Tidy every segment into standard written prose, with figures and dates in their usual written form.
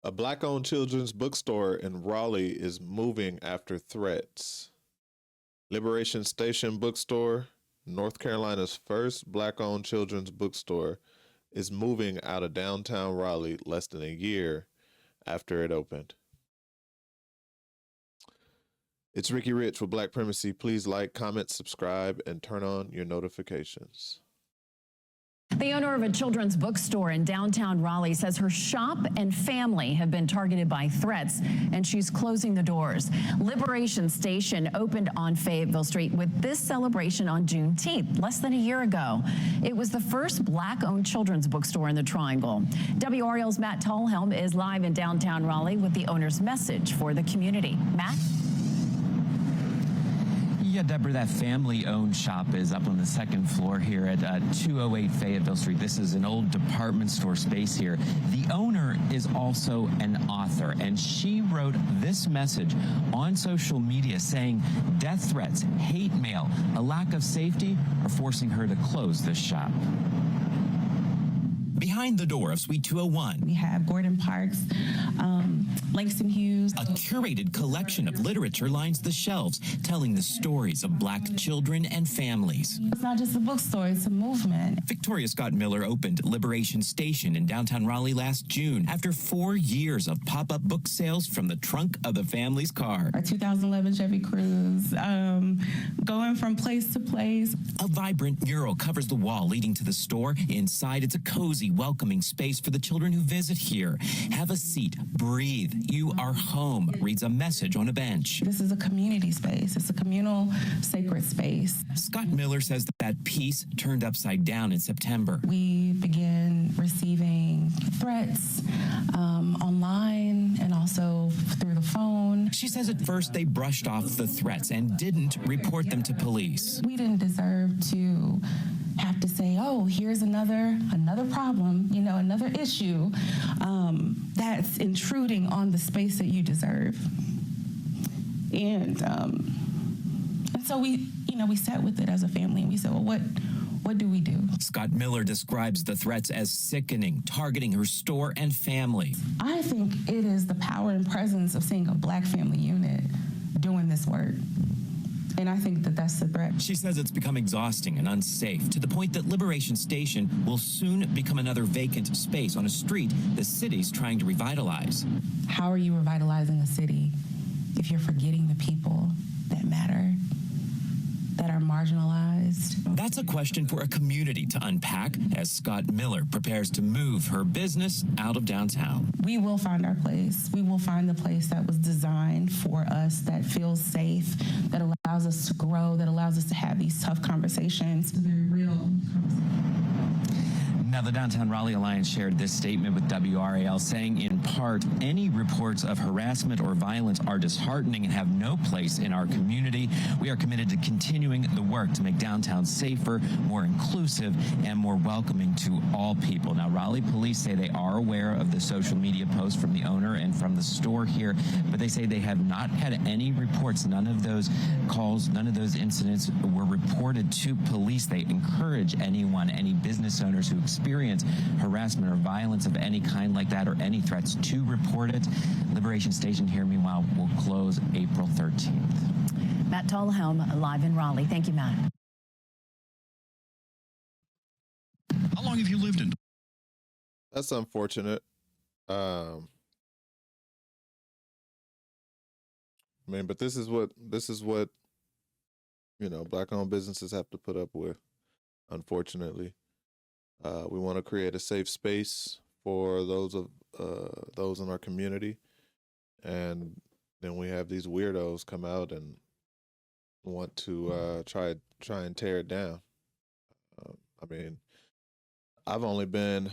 A black-owned children's bookstore in Raleigh is moving after threats. Liberation Station Bookstore, North Carolina's first black-owned children's bookstore, is moving out of downtown Raleigh less than a year after it opened. It's Ricky Rich with Black Primacy. Please like, comment, subscribe, and turn on your notifications. The owner of a children's bookstore in downtown Raleigh says her shop and family have been targeted by threats, and she's closing the doors. Liberation Station opened on Fayetteville Street with this celebration on Juneteenth, less than a year ago. It was the first black-owned children's bookstore in the Triangle. WRL's Matt Tallhelm is live in downtown Raleigh with the owner's message for the community. Matt? Yeah, Deborah, that family-owned shop is up on the second floor here at 208 Fayetteville Street. This is an old department store space here. The owner is also an author, and she wrote this message on social media saying death threats, hate mail, a lack of safety are forcing her to close this shop. Behind the door of Suite 201, we have Gordon Parks, Langston Hughes. A curated collection of literature lines the shelves, telling the stories of Black children and families. It's not just a bookstore, it's a movement. Victoria Scott Miller opened Liberation Station in downtown Raleigh last June after 4 years of pop-up book sales from the trunk of the family's car. Our 2011 Chevy Cruze, going from place to place. A vibrant mural covers the wall leading to the store. Inside, it's a cozy, welcoming space for the children who visit here. Have a seat, breathe. You are home, reads a message on a bench. This is a community space. It's a communal, sacred space. Scott Miller says that peace turned upside down in September. We began receiving threats online and also through the phone. She says at first they brushed off the threats and didn't report them to police. We didn't deserve to have to say, oh, here's another problem, another issue that's intruding on the space that you deserve. And so we sat with it as a family and we said, well, what do we do? Scott Miller describes the threats as sickening, targeting her store and family. I think it is the power and presence of seeing a Black family unit doing this work. And I think that that's the threat. She says it's become exhausting and unsafe to the point that Liberation Station will soon become another vacant space on a street the city's trying to revitalize. How are you revitalizing a city if you're forgetting the people that matter, that are marginalized? That's a question for a community to unpack as Scott Miller prepares to move her business out of downtown. We will find our place. We will find the place that was designed for us, that feels safe, that allows us to grow, that allows us to have these tough conversations. It's a very real conversation. Now, the Downtown Raleigh Alliance shared this statement with WRAL, saying in part, any reports of harassment or violence are disheartening and have no place in our community. We are committed to continuing the work to make downtown safer, more inclusive, and more welcoming to all people. Now, Raleigh police say they are aware of the social media posts from the owner and from the store here, but they say they have not had any reports. None of those calls, none of those incidents were reported to police. They encourage anyone, any business owners who experience harassment or violence of any kind like that or any threats to report it. Liberation Station here, meanwhile, will close April 13th. Matt Tallhelm, live in Raleigh. Thank you, Matt. How long have you lived in? That's unfortunate. But this is what Black-owned businesses have to put up with, unfortunately. We want to create a safe space for those in our community, and then we have these weirdos come out and want to try and tear it down. I've only been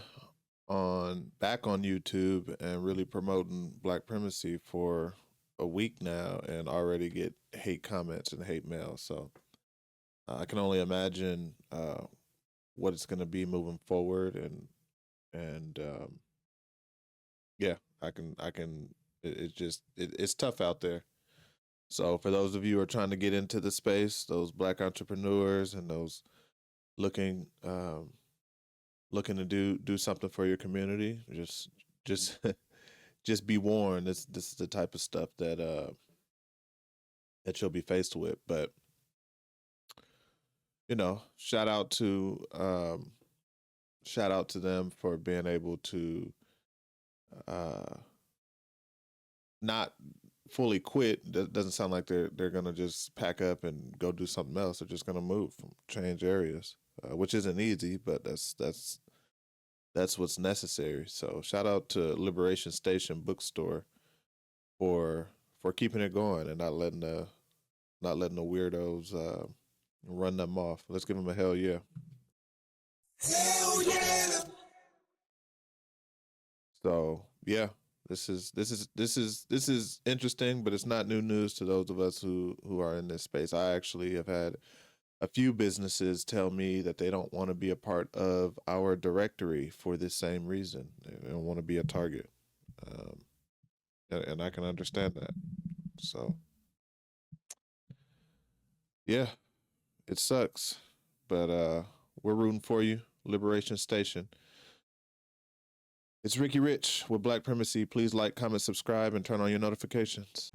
back on YouTube and really promoting Black Primacy for a week now, and already get hate comments and hate mail. So I can only imagine what it's going to be moving forward, and it's tough out there. So for those of you who are trying to get into the space, those Black entrepreneurs and those looking looking to do something for your community, just just be warned. This is the type of stuff that you'll be faced with. But shout out to them for being able to not fully quit. That doesn't sound like they're gonna just pack up and go do something else. They're just gonna move, change areas, which isn't easy, but that's what's necessary. So shout out to Liberation Station Bookstore for keeping it going and not letting the weirdos run them off. Let's give them a hell yeah. Hell yeah. So yeah, this is interesting, but it's not new news to those of us who are in this space. I actually have had a few businesses tell me that they don't want to be a part of our directory for this same reason. They don't want to be a target, and I can understand that. So yeah, it sucks, but we're rooting for you, Liberation Station. It's Ricky Rich with Black Primacy. Please like, comment, subscribe, and turn on your notifications.